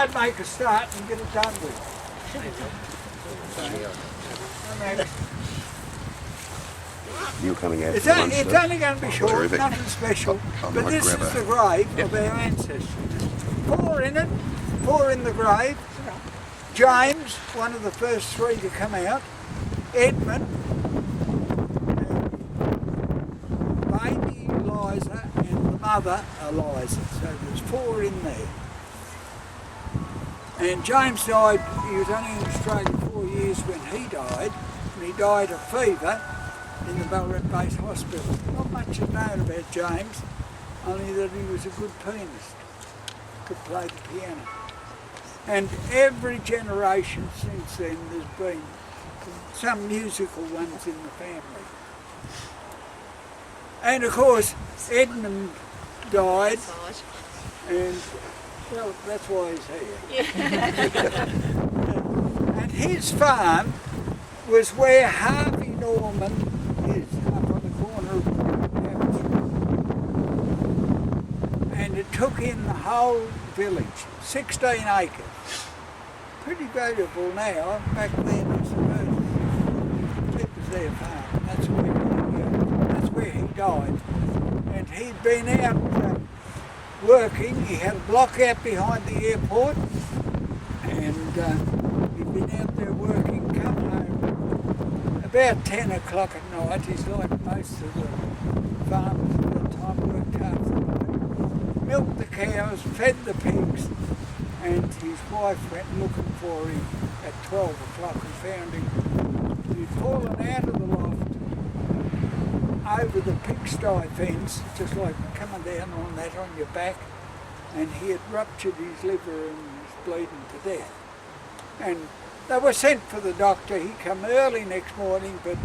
I'd make a start and get it done with. You coming out It's for lunch, only going to be short, Terrific. nothing special. I But might this grab is a- the grave of our ancestors. Four in the grave. James, one of the first three to come out. Edmund, baby Eliza, and the mother Eliza. So there's four in there. And James died, he was only in Australia 4 years when he died, and he died of fever in the Ballarat Base Hospital. Not much is known about James, only that he was a good pianist, could play the piano. And every generation since then there's been some musical ones in the family. And of course Edmund died, and well, that's why he's here. And his farm was where Harvey Norman is, up on the corner of Howard Street. And it took in the whole village, 16 acres. Pretty valuable now. Back then, I suppose, it was their farm. That's where he died. And he'd been out working. He had a block out behind the airport, and he'd been out there working, come home about 10 o'clock at night. He's like most of the farmers at the time, worked half the night, milked the cows, fed the pigs, and his wife went looking for him at 12 o'clock and found him. He'd fallen out of the loft over the pigsty fence, just like coming down on that on your back, and he had ruptured his liver and was bleeding to death. And they were sent for the doctor. He come early next morning, but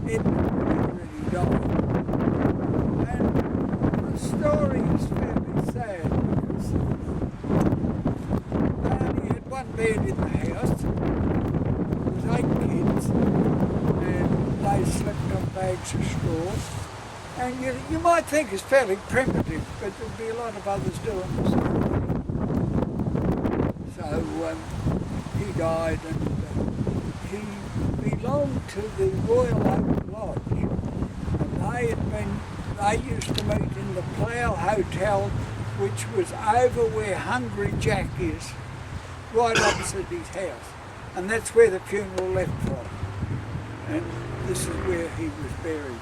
Edmund had already died. And the story is fairly sad because they only had one bed in the house. There was 8 kids, and they slept on bags of straw. And you might think it's fairly primitive, but there'll be a lot of others doing the same thing. So he died, and he belonged to the Royal Oak Lodge. And they used to meet in the Plough Hotel, which was over where Hungry Jack is, right opposite his house. And that's where the funeral left from. And this is where he was buried.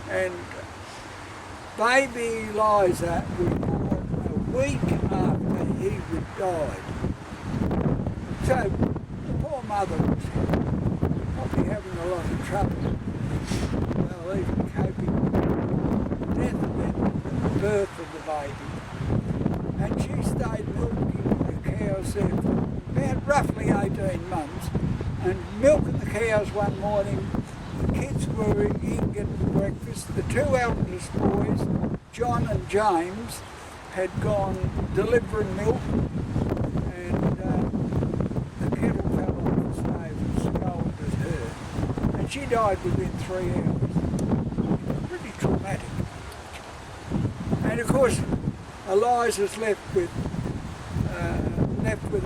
And baby Eliza was born a week after he had died. So the poor mother was probably having a lot of trouble, well, even coping with the death of it, the birth of the baby. And she stayed milking the cows there for about roughly 18 months, and milking the cows one morning. The kids were in getting breakfast. The 2 eldest boys, John and James, had gone delivering milk, and the kettle fell off the stove and scalded her. And she died within 3 hours. Pretty traumatic. And of course, Eliza's left with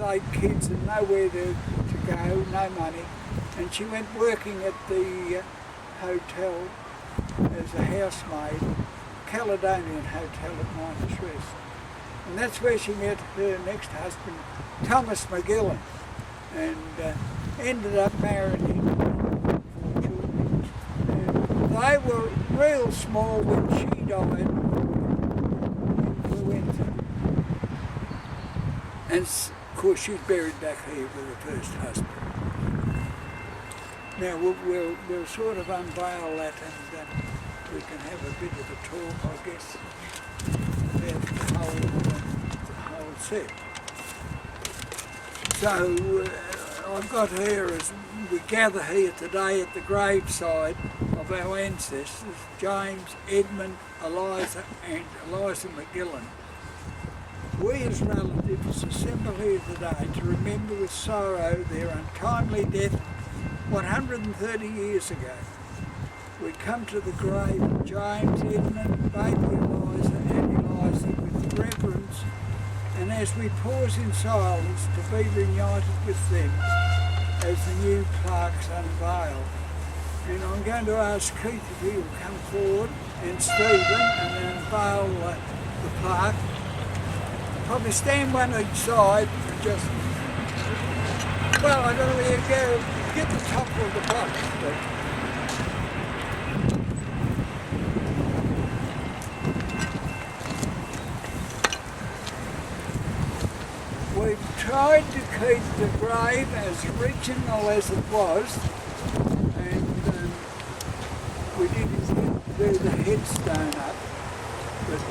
8 kids and nowhere to go, no money. And she went working at the hotel as a housemaid, Caledonian Hotel at Miners Rest. And that's where she met her next husband, Thomas McGillan, and ended up marrying him for children. And they were real small when she died, influenza. And of course she's buried back here with her first husband. Now we'll sort of unveil that, and we can have a bit of a talk, I guess, about the whole set. So I've got here as we gather here today at the graveside of our ancestors, James, Edmund, Eliza and Eliza McGillan. We as relatives assemble here today to remember with sorrow their untimely death 130 years ago. We come to the grave of James, Edmund, baby Eliza and Eliza with reverence and as we pause in silence to be reunited with them as the new plaques unveil. And I'm going to ask Keith if he will come forward, and Stephen, and then unveil the plaque. Probably stand one each side and just, well, I don't know where you go, get the top of the box. We've tried to keep the grave as original as it was, and we didn't do the headstone up, but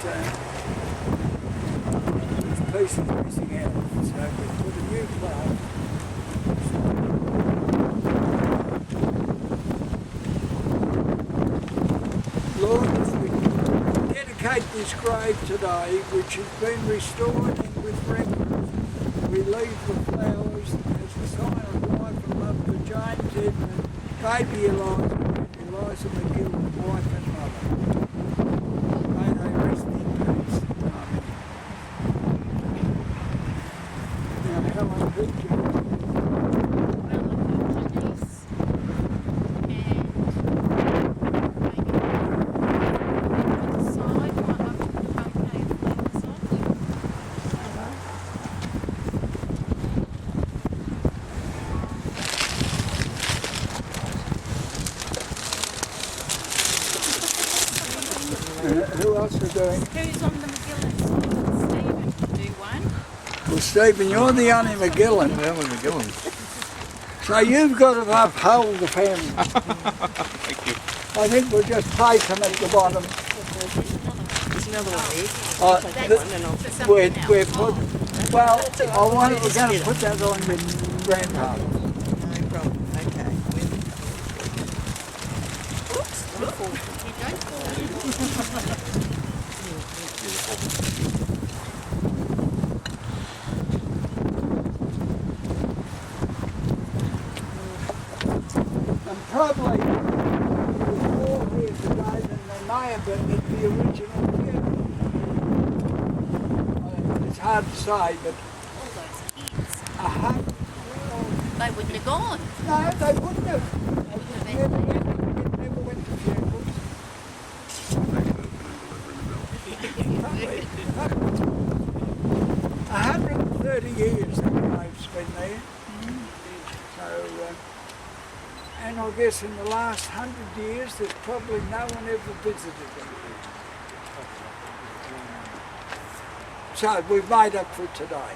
there's pieces missing out, so we put a new plaque. Lord, as we dedicate this grave today, which has been restored and with reverence, we leave the flowers as a sign of life and love to James, Edmund, baby Eliza, and Eliza McGill's wife and mother. May they rest in peace. Amen. Now, Helen, who do you who else are doing? Who's on the McGillen side? Stephen can do one. Well, Stephen, you're the only McGillen. Yeah, I'm a McGillen. So you've got to uphold the family. Thank you. I think we'll just place them at the bottom. There's another one here. Take That one and I'll For something We're else. put, well, we're going to put that on with grandpa. no problem. Okay. Oops. And probably there's more here today than there may have been at the original funeral. It's hard to say, but All those kids. they They wouldn't have gone. no, they wouldn't have. They wouldn't have Never been. went to funerals. 130 years that grave's been there. So, and I guess in the last 100 years there's probably no one ever visited them. So we've made up for today.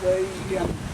The